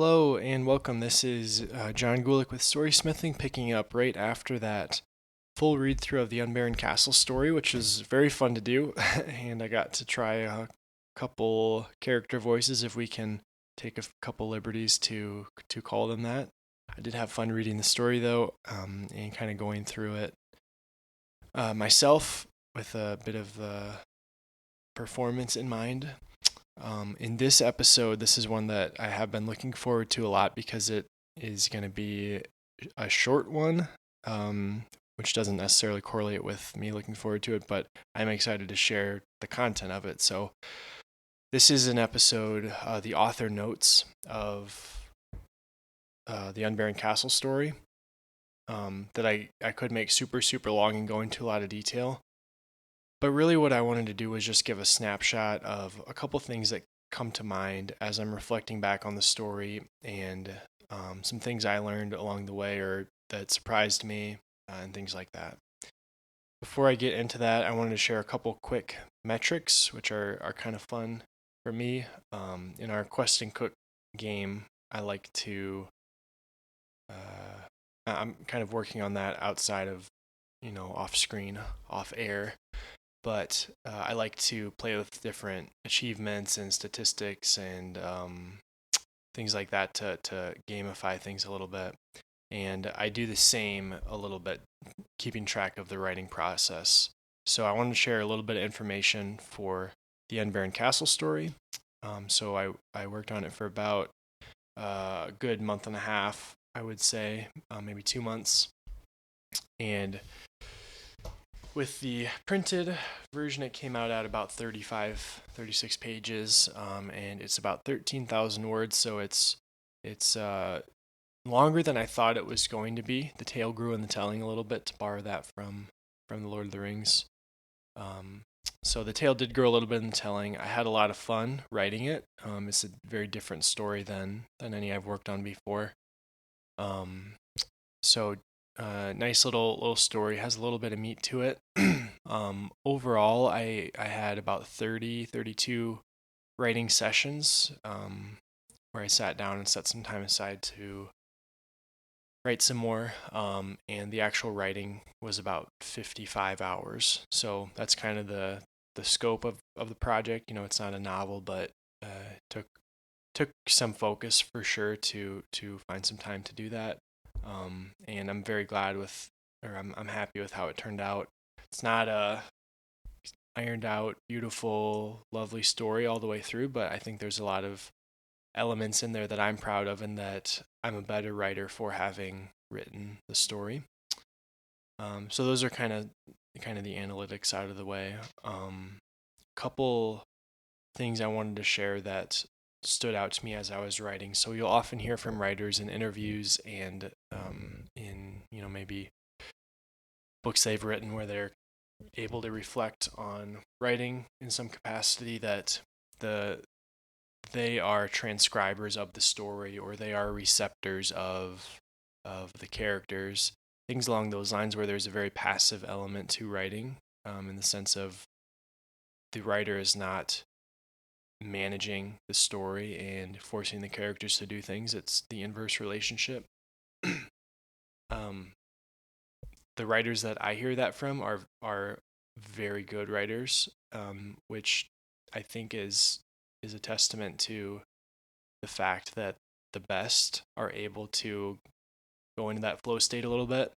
Hello and welcome. This is John Gulick with Storysmithing, picking up right after that full read through of the Unbaroned Castle story, which was very fun to do. And I got to try a couple character voices, if we can take a couple liberties to call them that. I did have fun reading the story though, and kind of going through it myself with a bit of performance in mind. In this episode, this is one that I have been looking forward to a lot because it is going to be a short one, which doesn't necessarily correlate with me looking forward to it, but I'm excited to share the content of it. So, this is an episode, the author notes of the Unbaroned Castle story, that I could make super, super long and go into a lot of detail. But really, what I wanted to do was just give a snapshot of a couple things that come to mind as I'm reflecting back on the story, and some things I learned along the way or that surprised me, and things like that. Before I get into that, I wanted to share a couple quick metrics, which are kind of fun for me. In our Quest and Cook game, I like to. I'm kind of working on that outside of, off screen, off air, but I like to play with different achievements and statistics and things like that to gamify things a little bit. And I do the same a little bit, keeping track of the writing process. So I wanted to share a little bit of information for the Unbaroned Castle story. So I worked on it for about a good month and a half, I would say, maybe 2 months. And with the printed version, it came out at about 36 pages, and it's about 13,000 words, so it's longer than I thought it was going to be. The tale grew in the telling a little bit, to borrow that from The Lord of the Rings. So the tale did grow a little bit in the telling. I had a lot of fun writing it. It's a very different story than any I've worked on before. So nice little story, has a little bit of meat to it. Overall, I had about 32 writing sessions, where I sat down and set some time aside to write some more, and the actual writing was about 55 hours. So that's kind of the scope of the project. It's not a novel, but took some focus for sure to find some time to do that. And I'm very glad with, or I'm happy with how it turned out. It's not a ironed out, beautiful, lovely story all the way through, but I think there's a lot of elements in there that I'm proud of, and that I'm a better writer for having written the story. So those are kind of the analytics out of the way. Couple things I wanted to share that stood out to me as I was writing. So you'll often hear from writers in interviews and in maybe books they've written where they're able to reflect on writing in some capacity, that they are transcribers of the story, or they are receptors of the characters, things along those lines, where there's a very passive element to writing, in the sense of the writer is not managing the story and forcing the characters to do things. It's the inverse relationship. The writers that I hear that from are very good writers, which I think is a testament to the fact that the best are able to go into that flow state a little bit.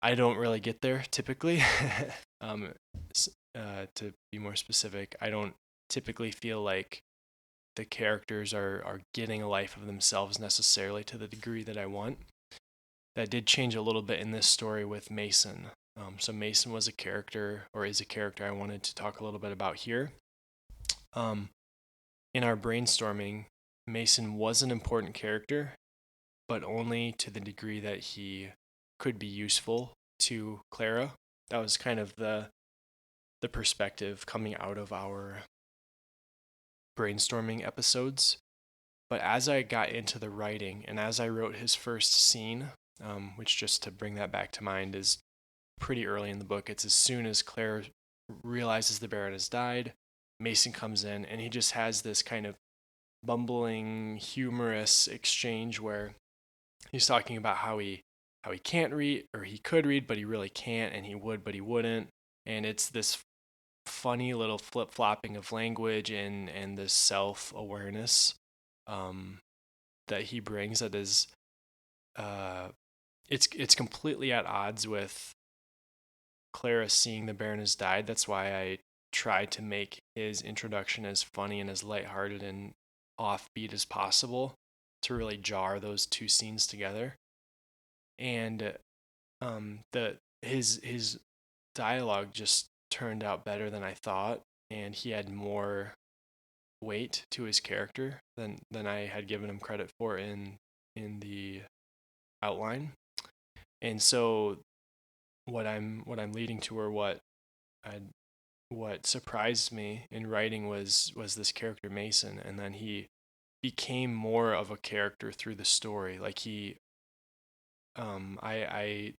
I don't really get there typically. To be more specific, I don't typically feel like the characters are getting a life of themselves necessarily to the degree that I want. That did change a little bit in this story with Mason. So Mason was a character, or is a character, I wanted to talk a little bit about here. In our brainstorming, Mason was an important character, but only to the degree that he could be useful to Clara. That was kind of the perspective coming out of our brainstorming episodes. But as I got into the writing, and as I wrote his first scene, which, just to bring that back to mind, is pretty early in the book. It's as soon as Claire realizes the Baron has died, Mason comes in, and he just has this kind of bumbling, humorous exchange where he's talking about how he can't read, or he could read but he really can't, and he would but he wouldn't. And it's this funny little flip-flopping of language and this self-awareness um, that he brings that is uh, it's completely at odds with Clara seeing the Baron has died. That's why I tried to make his introduction as funny and as lighthearted and offbeat as possible to really jar those two scenes together. And the his dialogue just turned out better than I thought, and he had more weight to his character than I had given him credit for in the outline. And so what I'm leading to, or I what surprised me in writing was this character Mason, and then he became more of a character through the story. Like he I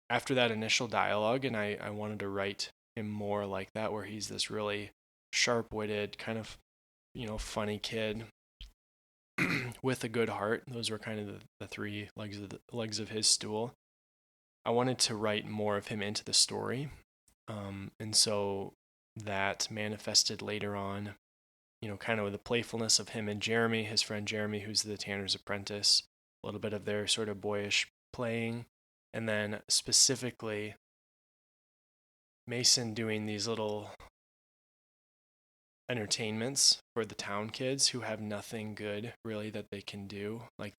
after that initial dialogue, and I wanted to write him more like that, where he's this really sharp-witted, kind of, funny kid with a good heart. Those were kind of the three legs of his stool. I wanted to write more of him into the story, and so that manifested later on, kind of with the playfulness of him and Jeremy, his friend Jeremy, who's the tanner's apprentice, a little bit of their sort of boyish playing, and then specifically Mason doing these little entertainments for the town kids who have nothing good really that they can do. Like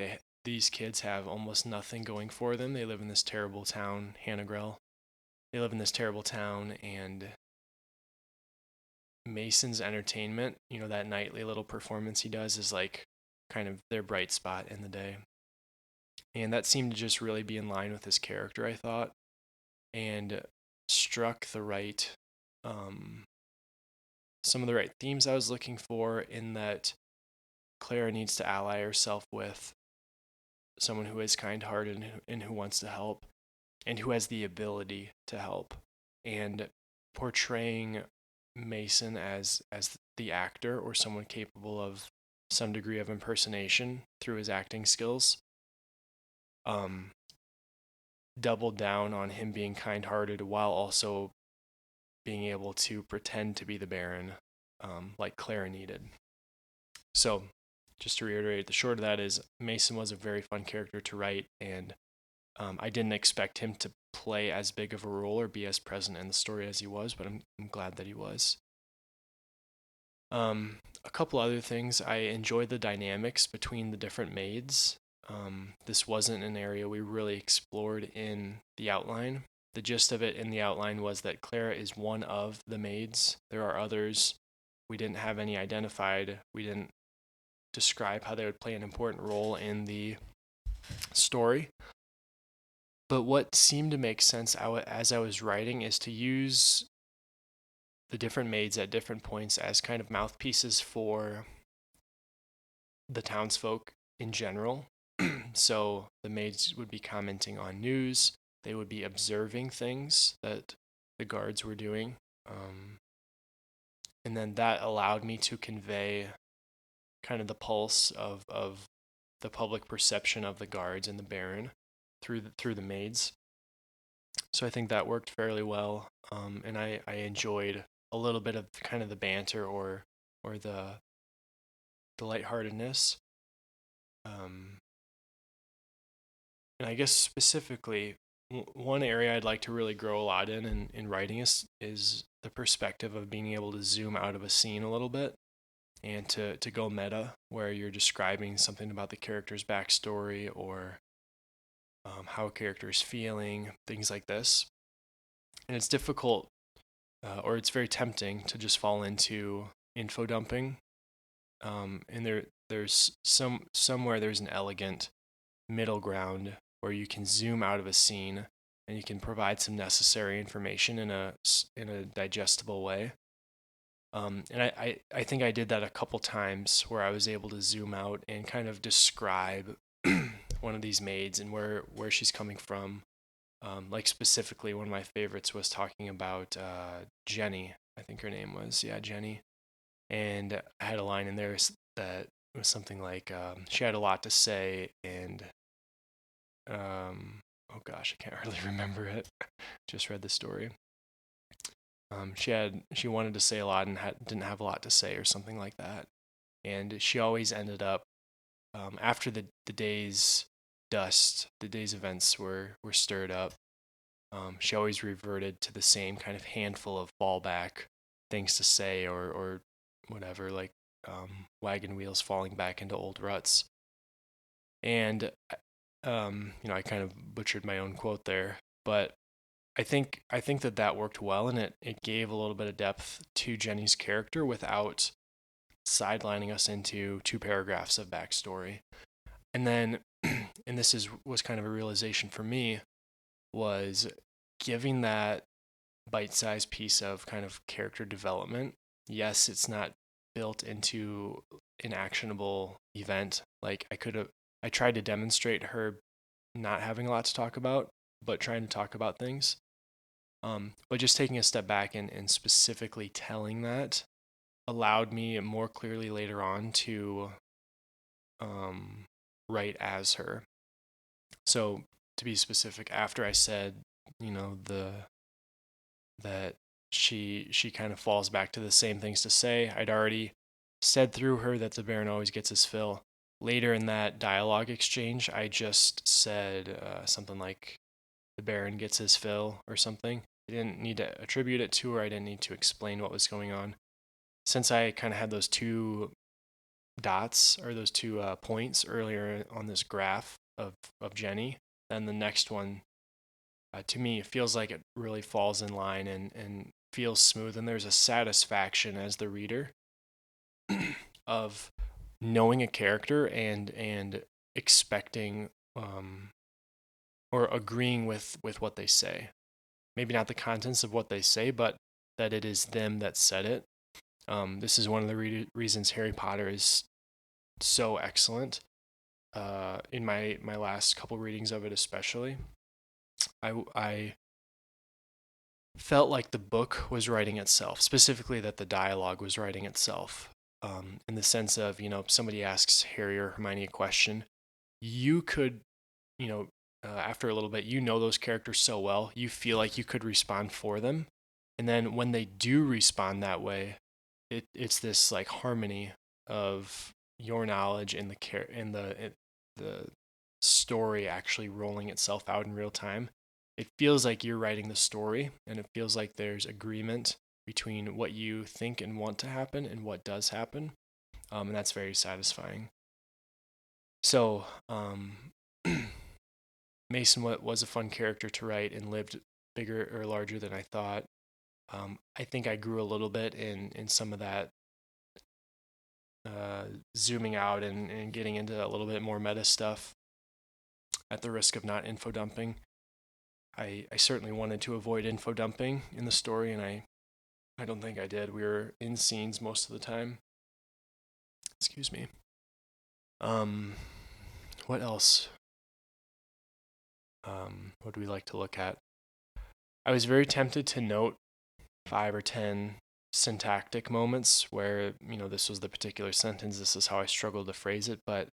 these kids have almost nothing going for them. They live in this terrible town, Hannagrell. They live in this terrible town, and Mason's entertainment, that nightly little performance he does, is like kind of their bright spot in the day. And that seemed to just really be in line with his character, I thought, and struck some of the right themes I was looking for, in that Clara needs to ally herself with someone who is kind-hearted and who wants to help and who has the ability to help. And portraying Mason as the actor, or someone capable of some degree of impersonation through his acting skills, doubled down on him being kind-hearted while also being able to pretend to be the Baron, like Clara needed. So, just to reiterate, the short of that is Mason was a very fun character to write, and I didn't expect him to play as big of a role or be as present in the story as he was, but I'm glad that he was. A couple other things. I enjoyed the dynamics between the different maids. This wasn't an area we really explored in the outline. The gist of it in the outline was that Clara is one of the maids. There are others. We didn't have any identified. We didn't describe how they would play an important role in the story. But what seemed to make sense as I was writing is to use the different maids at different points as kind of mouthpieces for the townsfolk in general. So the maids would be commenting on news, they would be observing things that the guards were doing. And then that allowed me to convey kind of the pulse of the public perception of the guards and the Baron through the maids. So I think that worked fairly well, and I enjoyed a little bit of kind of the banter or the lightheartedness. And I guess specifically, one area I'd like to really grow a lot in writing is the perspective of being able to zoom out of a scene a little bit and to go meta, where you're describing something about the character's backstory, or how a character is feeling, things like this. And it's difficult, or it's very tempting to just fall into info dumping. And there's somewhere there's an elegant middle ground where you can zoom out of a scene and you can provide some necessary information in a digestible way. And I think I did that a couple times, where I was able to zoom out and kind of describe one of these maids and where she's coming from. Like specifically, one of my favorites was talking about Jenny. I think her name was, Jenny. And I had a line in there that it was something like she had a lot to say, and oh gosh, I can't really remember it. Just read the story. She wanted to say a lot and didn't have a lot to say, or something like that. And she always ended up after the day's dust, the day's events were stirred up. She always reverted to the same kind of handful of fallback things to say, or whatever, like wagon wheels falling back into old ruts. And I kind of butchered my own quote there, but I think that worked well, and it gave a little bit of depth to Jenny's character without sidelining us into 2 paragraphs of backstory. And then, and this was kind of a realization for me, was giving that bite-sized piece of kind of character development. Yes, it's not built into an actionable event. Like I tried to demonstrate her not having a lot to talk about, but trying to talk about things. But just taking a step back and specifically telling that allowed me more clearly later on to write as her. So to be specific, after I said, that she kind of falls back to the same things to say, I'd already said through her that the Baron always gets his fill. Later in that dialogue exchange, I just said something like, the Baron gets his fill, or something. I didn't need to attribute it to her. I didn't need to explain what was going on. Since I kind of had those 2 dots, or those 2 points earlier on this graph of Jenny, then the next one, to me, it feels like it really falls in line and feels smooth. And there's a satisfaction as the reader of knowing a character and expecting or agreeing with what they say. Maybe not the contents of what they say, but that it is them that said it. This is one of the reasons Harry Potter is so excellent. In my last couple readings of it, especially, I felt like the book was writing itself. Specifically, that the dialogue was writing itself. In the sense of, somebody asks Harry or Hermione a question, you could, after a little bit, those characters so well, you feel like you could respond for them. And then when they do respond that way, it's this like harmony of your knowledge and the story actually rolling itself out in real time. It feels like you're writing the story, and it feels like there's agreement between what you think and want to happen and what does happen. And that's very satisfying. So, Mason was a fun character to write and lived bigger or larger than I thought. I think I grew a little bit in some of that zooming out and getting into a little bit more meta stuff at the risk of not info dumping. I certainly wanted to avoid info dumping in the story, and I don't think I did. We were in scenes most of the time. Excuse me. What else? What do we like to look at? I was very tempted to note 5 or 10 syntactic moments where, this was the particular sentence, this is how I struggled to phrase it, but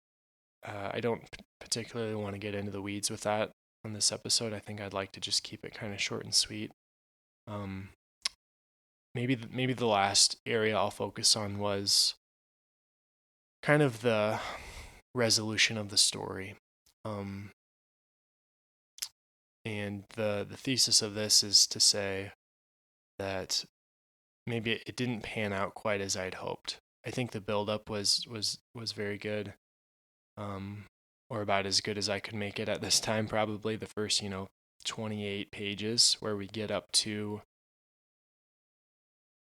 I don't particularly want to get into the weeds with that on this episode. I think I'd like to just keep it kind of short and sweet. Maybe the last area I'll focus on was kind of the resolution of the story. And the thesis of this is to say that maybe it didn't pan out quite as I'd hoped. I think the buildup was very good, or about as good as I could make it at this time. Probably the first 28 pages, where we get up to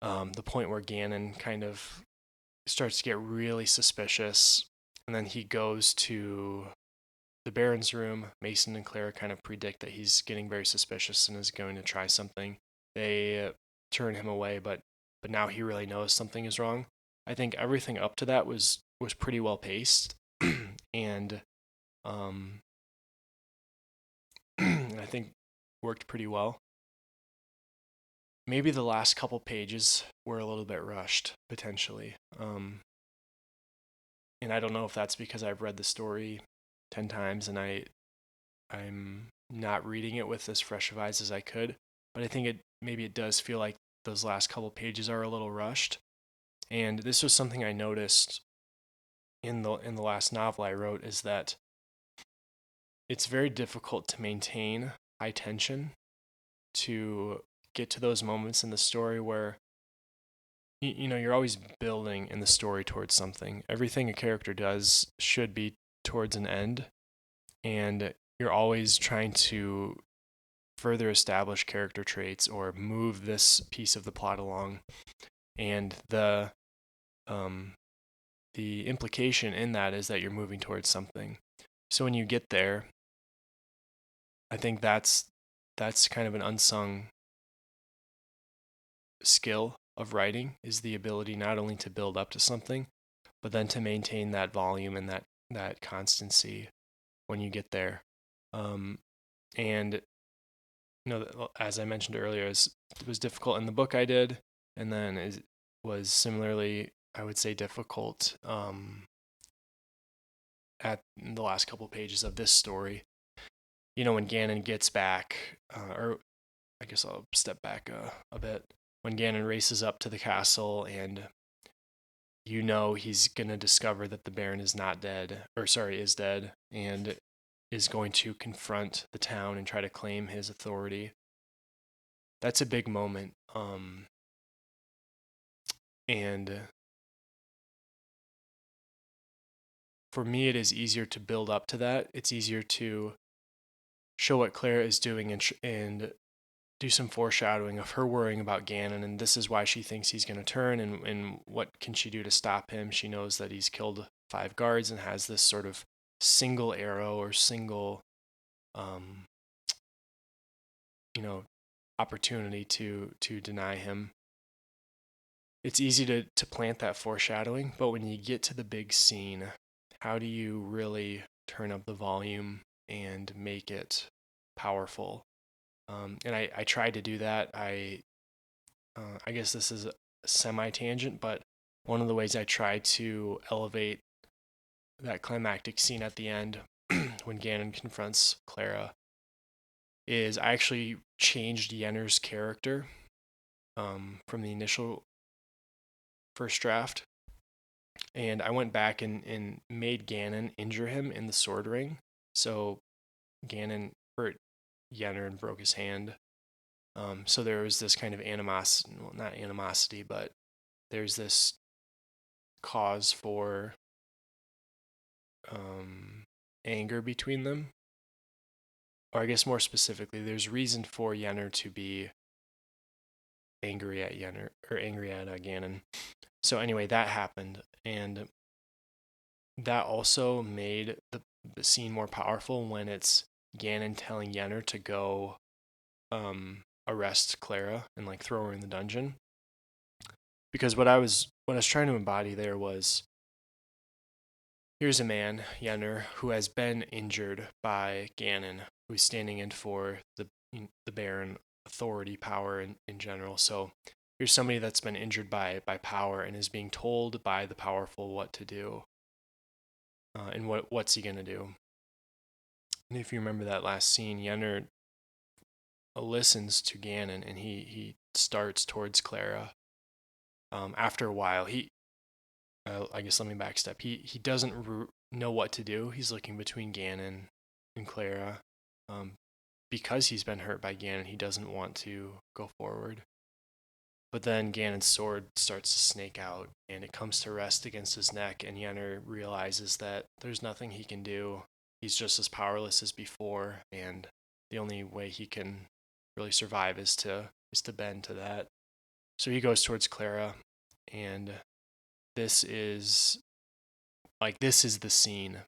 the point where Ganon kind of starts to get really suspicious, and then he goes to the Baron's room. Mason and Clara kind of predict that he's getting very suspicious and is going to try something. They turn him away, but now he really knows something is wrong. I think everything up to that was pretty well paced, and I think worked pretty well. Maybe the last couple pages were a little bit rushed, potentially. and I don't know if that's because I've read the story 10 times and I'm not reading it with as fresh of eyes as I could, but I think maybe it does feel like those last couple pages are a little rushed. And this was something I noticed in the last novel I wrote, is that it's very difficult to maintain high tension, to get to those moments in the story where you're always building in the story towards something. Everything a character does should be towards an end, and you're always trying to further establish character traits or move this piece of the plot along. And the implication in that is that you're moving towards something. So when you get there, I think that's kind of an unsung skill of writing, is the ability not only to build up to something, but then to maintain that volume and that constancy when you get there. And as I mentioned earlier, it was difficult in the book I did, and then it was similarly, I would say, difficult at the last couple pages of this story. When Ganon gets back, or I guess I'll step back a bit. When Ganon races up to the castle, and he's going to discover that the Baron is not dead, is dead, and is going to confront the town and try to claim his authority. That's a big moment. And for me, it is easier to build up to that. It's easier to show what Clara is doing and do some foreshadowing of her worrying about Ganon, and this is why she thinks he's going to turn, and what can she do to stop him. She knows that he's killed 5 guards and has this sort of single arrow or single opportunity to deny him. It's easy to plant that foreshadowing, but when you get to the big scene, how do you really turn up the volume and make it powerful? And I tried to do that. I guess this is a semi-tangent, but one of the ways I tried to elevate that climactic scene at the end when Ganon confronts Clara is I actually changed Yenner's character from the initial first draft. And I went back and made Ganon injure him in the sword ring. So Ganon hurt Yenner and broke his hand. So there was this kind of animosity, well, not animosity, but there's this cause for anger between them. Or I guess more specifically, there's reason for Yenner to be angry at Yenner, or angry at Ganon. So anyway, that happened, and that also made the scene more powerful when it's Ganon telling Yenner to go arrest Clara and like throw her in the dungeon. Because what I was trying to embody there was, here's a man, Yenner, who has been injured by Ganon, who's standing in for the Baron authority, power in general. So here's somebody that's been injured by power and is being told by the powerful what to do. And what's he going to do? And if you remember that last scene, Yenner listens to Ganon and he starts towards Clara. After a while, I guess let me backstep. He doesn't know what to do. He's looking between Ganon and Clara. Because he's been hurt by Ganon, he doesn't want to go forward. But then Ganon's sword starts to snake out, and it comes to rest against his neck, and Yenner realizes that there's nothing he can do. He's just as powerless as before, and the only way he can really survive is to bend to that. So he goes towards Clara, and this is the scene.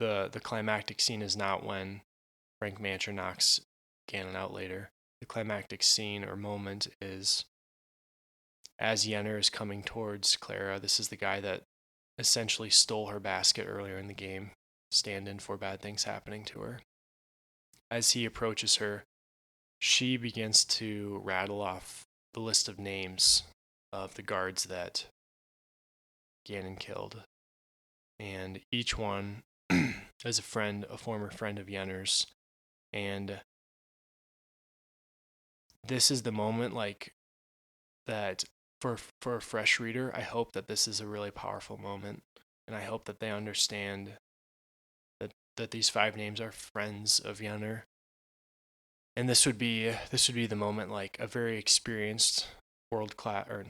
The climactic scene is not when Frank Mancher knocks Ganon out later. The climactic scene or moment is as Yenner is coming towards Clara. This is the guy that essentially stole her basket earlier in the game, stand-in for bad things happening to her. As he approaches her, she begins to rattle off the list of names of the guards that Ganon killed. And each one is a former friend of Yenner's. And this is the moment, like, that for a fresh reader, I hope that this is a really powerful moment. And I hope that they understand that these 5 names are friends of Yenner. And this would be the moment, like, a very experienced world class, or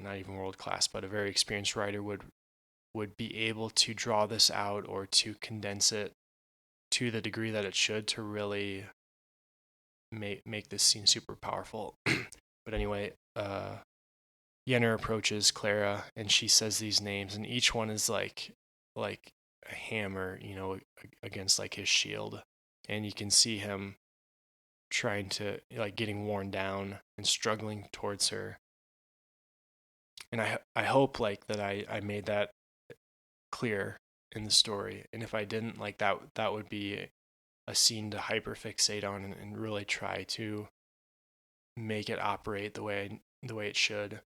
not even world class, but a very experienced writer would be able to draw this out or to condense it to the degree that it should to really make this scene super powerful. But anyway, Yenner approaches Clara and she says these names, and each one is like a hammer, against like his shield, and you can see him trying to, like, getting worn down and struggling towards her. And I hope, like, that I made that clear in the story, and if I didn't, like, that would be a scene to hyperfixate on and really try to make it operate the way it should.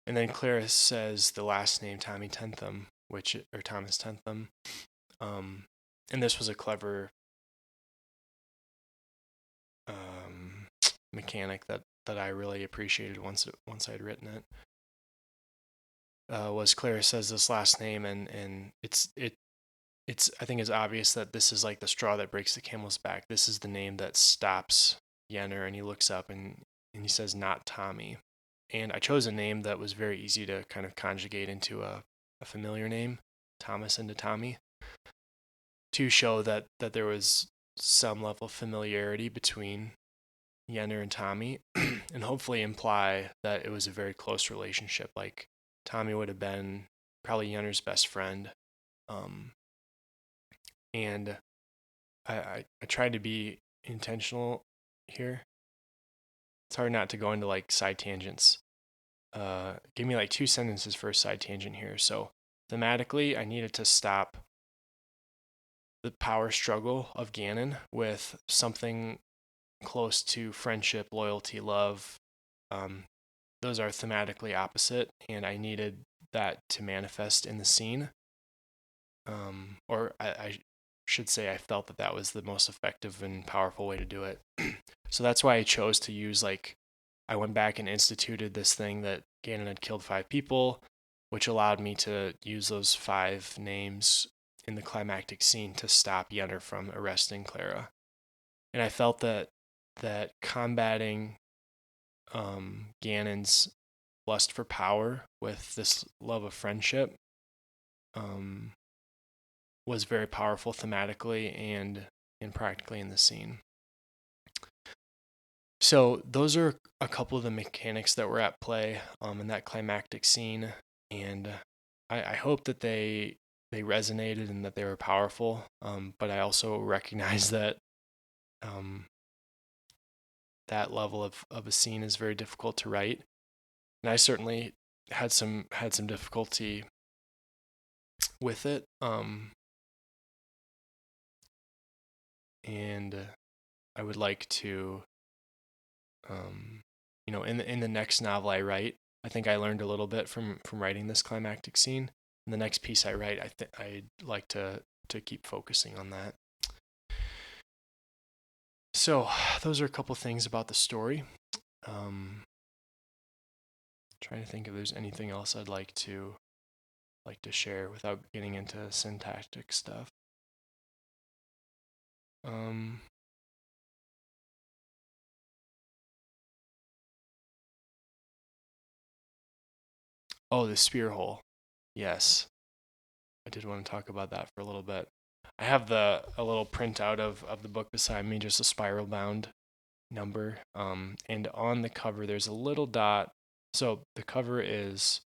And then Clara says the last name Tommy Tentham, or Thomas Tentham, and this was a clever mechanic that I really appreciated once I'd written it. Was Clara says this last name, and it's I think it's obvious that this is like the straw that breaks the camel's back. This is the name that stops Yenner, and he looks up and he says, "Not Tommy." And I chose a name that was very easy to kind of conjugate into a familiar name, Thomas into Tommy, to show that there was some level of familiarity between Yenner and Tommy, and hopefully imply that it was a very close relationship. Like, Tommy would have been probably Yenner's best friend. And I tried to be intentional here. It's hard not to go into, like, side tangents. Give me like 2 sentences for a side tangent here. So thematically, I needed to stop the power struggle of Ganon with something close to friendship, loyalty, love. Those are thematically opposite, and I needed that to manifest in the scene. Or I should say I felt that was the most effective and powerful way to do it. So that's why I chose to use, like, I went back and instituted this thing that Ganon had killed 5 people, which allowed me to use those 5 names in the climactic scene to stop Yenner from arresting Clara. And I felt that combating Ganon's lust for power with this love of friendship was very powerful thematically and practically in the scene. So those are a couple of the mechanics that were at play in that climactic scene, and I hope that they resonated and that they were powerful. But I also recognize that that level of a scene is very difficult to write, and I certainly had some difficulty with it. And I would like to, in the next novel I write, I think I learned a little bit from writing this climactic scene. In the next piece I write, I'd like to keep focusing on that. So those are a couple things about the story. Trying to think if there's anything else I'd like to share without getting into syntactic stuff. Oh, the spear hole. Yes. I did want to talk about that for a little bit. I have a little printout of the book beside me, just a spiral bound number. And on the cover there's a little dot. So the cover is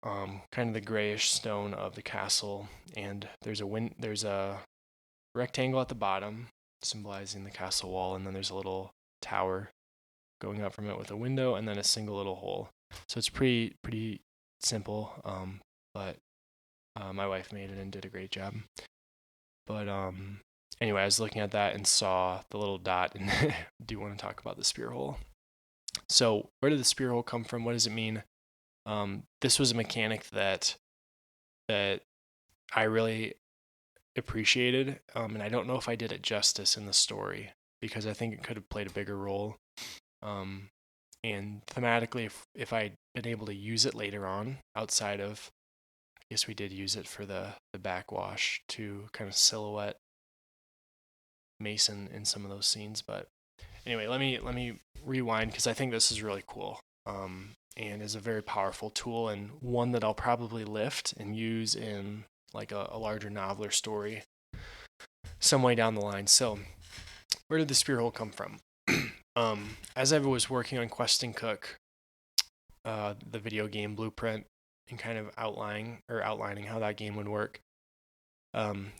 kind of the grayish stone of the castle, and there's a rectangle at the bottom symbolizing the castle wall, and then there's a little tower going up from it with a window, and then a single little hole. So it's pretty simple, but my wife made it and did a great job. But anyway, I was looking at that and saw the little dot, and do want to talk about the spear hole. So where did the spear hole come from? What does it mean? This was a mechanic that I really appreciated, and I don't know if I did it justice in the story because I think it could have played a bigger role. And thematically, if I'd been able to use it later on, outside of, I guess we did use it for the backwash to kind of silhouette Mason in some of those scenes. But anyway, let me rewind because I think this is really cool. And is a very powerful tool and one that I'll probably lift and use in like a larger novel or story some way down the line. So, where did the spear hole come from? As I was working on Questing Cook, the video game blueprint, and kind of outlining how that game would work,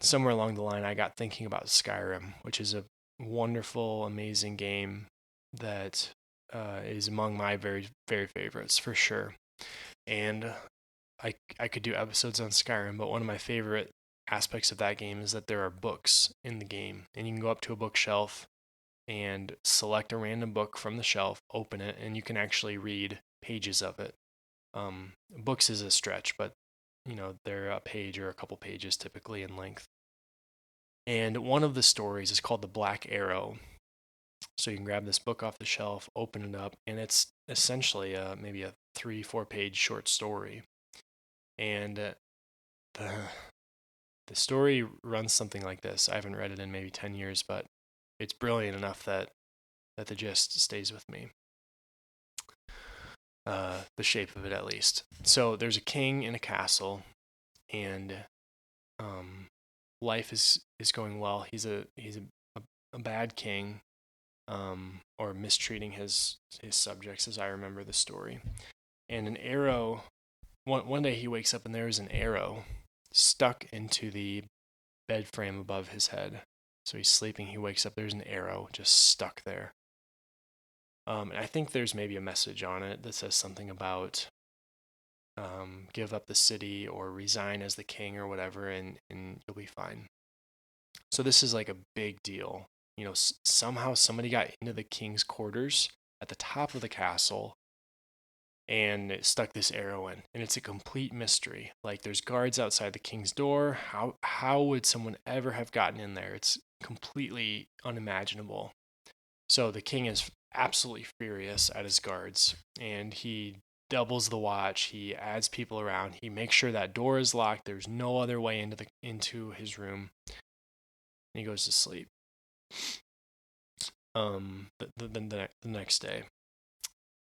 somewhere along the line, I got thinking about Skyrim, which is a wonderful, amazing game that is among my very, very favorites for sure. And I could do episodes on Skyrim, but one of my favorite aspects of that game is that there are books in the game, and you can go up to a bookshelf and select a random book from the shelf, open it, and you can actually read pages of it. Books is a stretch, but they're a page or a couple pages typically in length. And one of the stories is called The Black Arrow. So you can grab this book off the shelf, open it up, and it's essentially maybe a 3-4 page short story. And the story runs something like this. I haven't read it in maybe 10 years, but it's brilliant enough that the gist stays with me. The shape of it, at least. So there's a king in a castle, and life is going well. He's a bad king, or mistreating his subjects, as I remember the story. And an arrow. One day he wakes up and there is an arrow stuck into the bed frame above his head. So he's sleeping. He wakes up. There's an arrow just stuck there. And I think there's maybe a message on it that says something about give up the city or resign as the king or whatever, and you'll be fine. So this is like a big deal. Somehow somebody got into the king's quarters at the top of the castle and it stuck this arrow in, and it's a complete mystery. Like, there's guards outside the king's door. How would someone ever have gotten in there? It's completely unimaginable. So the king is absolutely furious at his guards, and he doubles the watch. He adds people around. He makes sure that door is locked. There's no other way into his room. And he goes to sleep. The next day,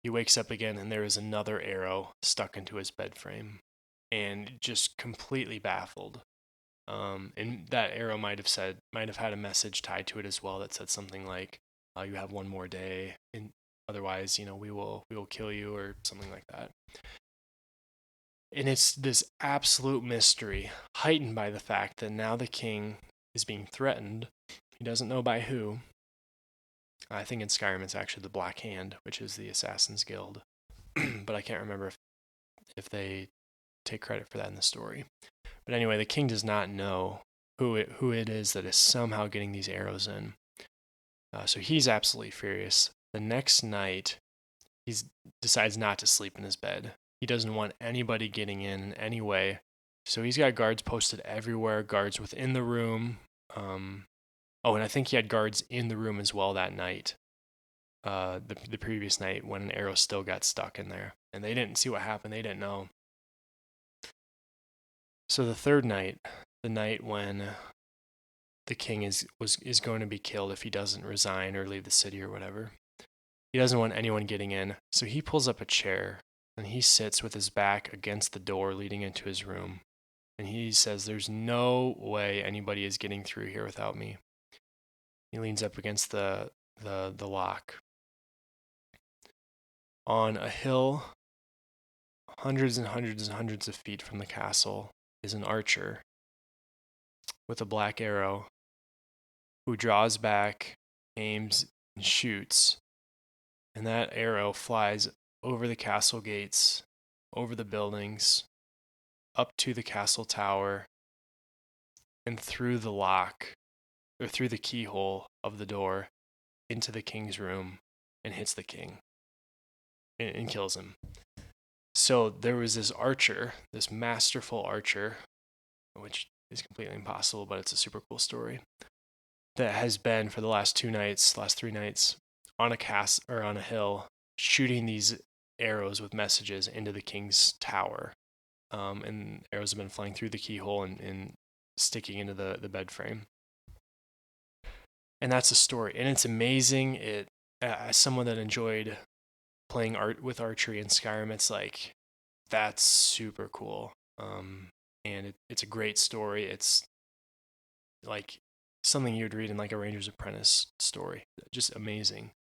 he wakes up again, and there is another arrow stuck into his bed frame, and just completely baffled. And that arrow might have had a message tied to it as well that said something like, "You have one more day, and otherwise, we will kill you," or something like that. And it's this absolute mystery, heightened by the fact that now the king is being threatened. He doesn't know by who. I think in Skyrim it's actually the Black Hand, which is the Assassin's Guild, but I can't remember if they take credit for that in the story. But anyway, the king does not know who it is that is somehow getting these arrows in. So he's absolutely furious. The next night, he decides not to sleep in his bed. He doesn't want anybody getting in any way. So he's got guards posted everywhere, guards within the room. And I think he had guards in the room as well that night. The previous night when an arrow still got stuck in there. And they didn't see what happened. They didn't know. So the third night, the night when the king is going to be killed if he doesn't resign or leave the city or whatever, he doesn't want anyone getting in. So he pulls up a chair and he sits with his back against the door leading into his room. And he says, "There's no way anybody is getting through here without me." He leans up against the lock. On a hill, hundreds and hundreds and hundreds of feet from the castle, is an archer with a black arrow who draws back, aims, and shoots. And that arrow flies over the castle gates, over the buildings, up to the castle tower, and through the lock, or through the keyhole of the door, into the king's room, and hits the king, and kills him. So there was this archer, this masterful archer, which is completely impossible, but it's a super cool story, that has been for the last 3 nights on a on a hill, shooting these arrows with messages into the king's tower. And arrows have been flying through the keyhole and sticking into the bed frame. And that's a story, and it's amazing. As someone that enjoyed playing art with archery in Skyrim, it's like that's super cool. And it's a great story. It's like something you'd read in like a Ranger's Apprentice story. Just amazing.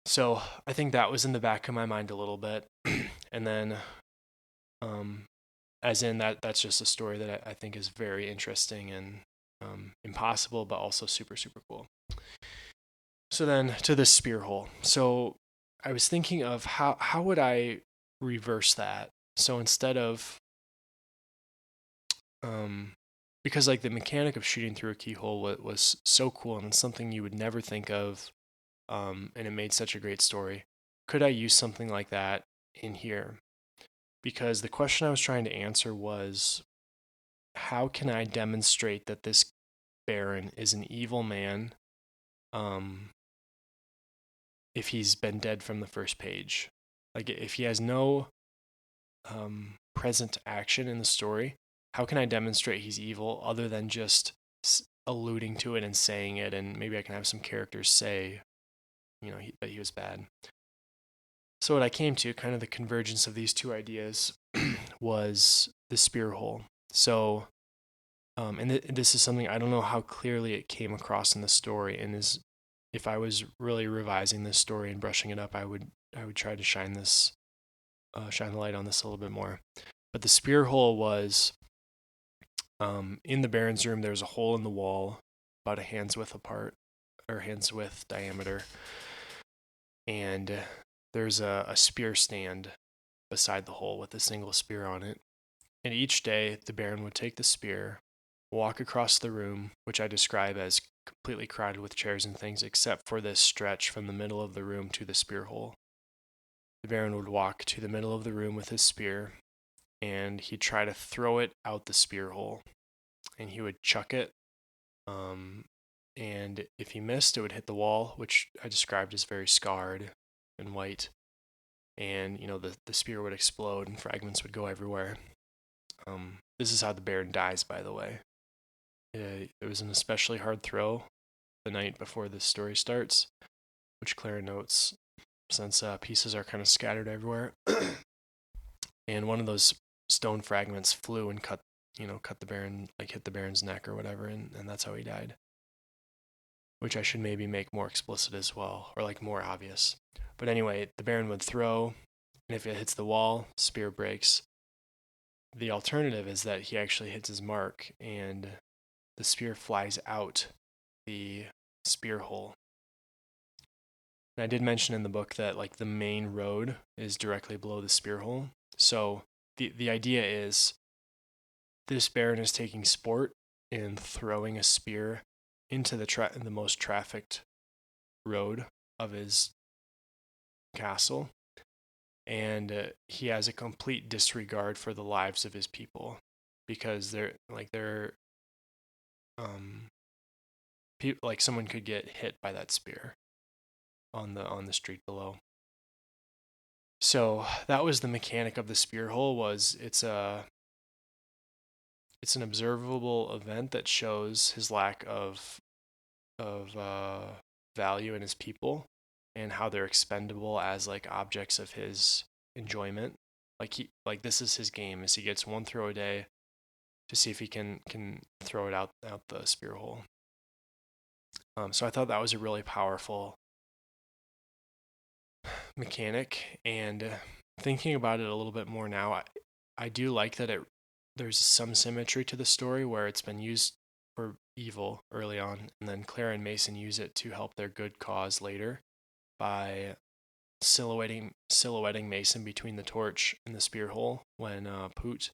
So I think that was in the back of my mind a little bit, and then, as in that's just a story that I think is very interesting and impossible, but also super super cool. So then to the spear hole. So I was thinking of how would I reverse that. So instead of because like the mechanic of shooting through a keyhole was so cool and it's something you would never think of, and it made such a great story. Could I use something like that in here? Because the question I was trying to answer was, how can I demonstrate that this Baron is an evil man, um, if he's been dead from the first page? Like if he has no present action in the story, how can I demonstrate he's evil other than just alluding to it and saying it? And maybe I can have some characters say, that he was bad. So what I came to, kind of the convergence of these two ideas, was the spear hole. So, and this is something I don't know how clearly it came across in the story, and if I was really revising this story and brushing it up, I would try to shine the light on this a little bit more. But the spear hole was, in the Baron's room. There was a hole in the wall, about a hand's width apart, or hand's width diameter, and there's a spear stand beside the hole with a single spear on it. And each day, the Baron would take the spear, walk across the room, which I describe as completely crowded with chairs and things, except for this stretch from the middle of the room to the spear hole. The Baron would walk to the middle of the room with his spear, and he'd try to throw it out the spear hole. And he would chuck it, and if he missed, it would hit the wall, which I described as very scarred and white. And the spear would explode and fragments would go everywhere. This is how the Baron dies, by the way. It was an especially hard throw the night before the story starts, which Clara notes, since pieces are kind of scattered everywhere. And one of those stone fragments flew and cut the Baron, like hit the Baron's neck or whatever, and that's how he died. Which I should maybe make more explicit as well, or like more obvious. But anyway, the Baron would throw, and if it hits the wall, spear breaks. The alternative is that he actually hits his mark, and the spear flies out the spear hole. And I did mention in the book that like the main road is directly below the spear hole. So the idea is this Baron is taking sport in throwing a spear into the most trafficked road of his castle, and he has a complete disregard for the lives of his people, because they're like someone could get hit by that spear on the street below. So that was the mechanic of the spear hole. Was it's an observable event that shows his lack of value in his people, and how they're expendable as like objects of his enjoyment. Like this is his game, is he gets one throw a day to see if he can throw it out the spear hole. So I thought that was a really powerful mechanic, and thinking about it a little bit more now, I do like that there's some symmetry to the story where it's been used for evil early on, and then Clara and Mason use it to help their good cause later by silhouetting Mason between the torch and the spear hole when Poot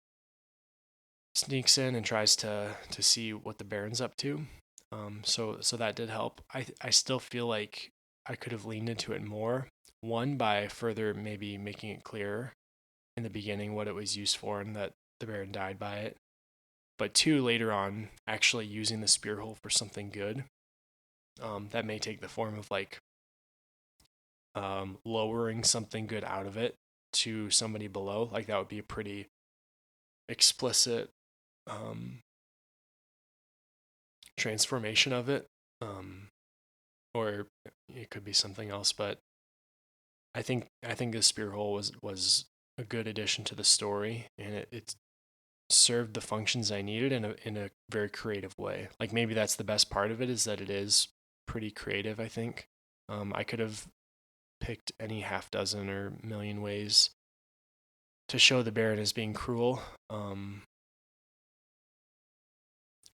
sneaks in and tries to see what the Baron's up to. So that did help. I still feel like I could have leaned into it more, One, by further maybe making it clearer in the beginning what it was used for and that the Baron died by it. But two, later on, actually using the spear hole for something good. That may take the form of like lowering something good out of it to somebody below. Like that would be a pretty explicit transformation of it. Or it could be something else, but I think the spear hole was a good addition to the story, and it served the functions I needed in a very creative way. Like maybe that's the best part of it, is that it is pretty creative. I think I could have picked any half dozen or million ways to show the Baron as being cruel,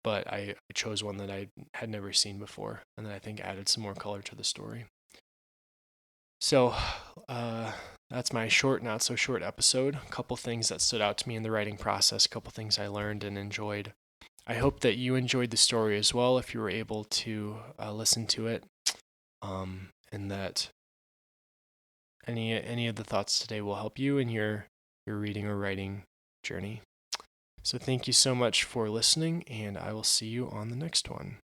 but I chose one that I had never seen before, and that I think added some more color to the story. So that's my short, not so short episode. A couple things that stood out to me in the writing process, a couple things I learned and enjoyed. I hope that you enjoyed the story as well if you were able to listen to it, and that any of the thoughts today will help you in your reading or writing journey. So thank you so much for listening, and I will see you on the next one.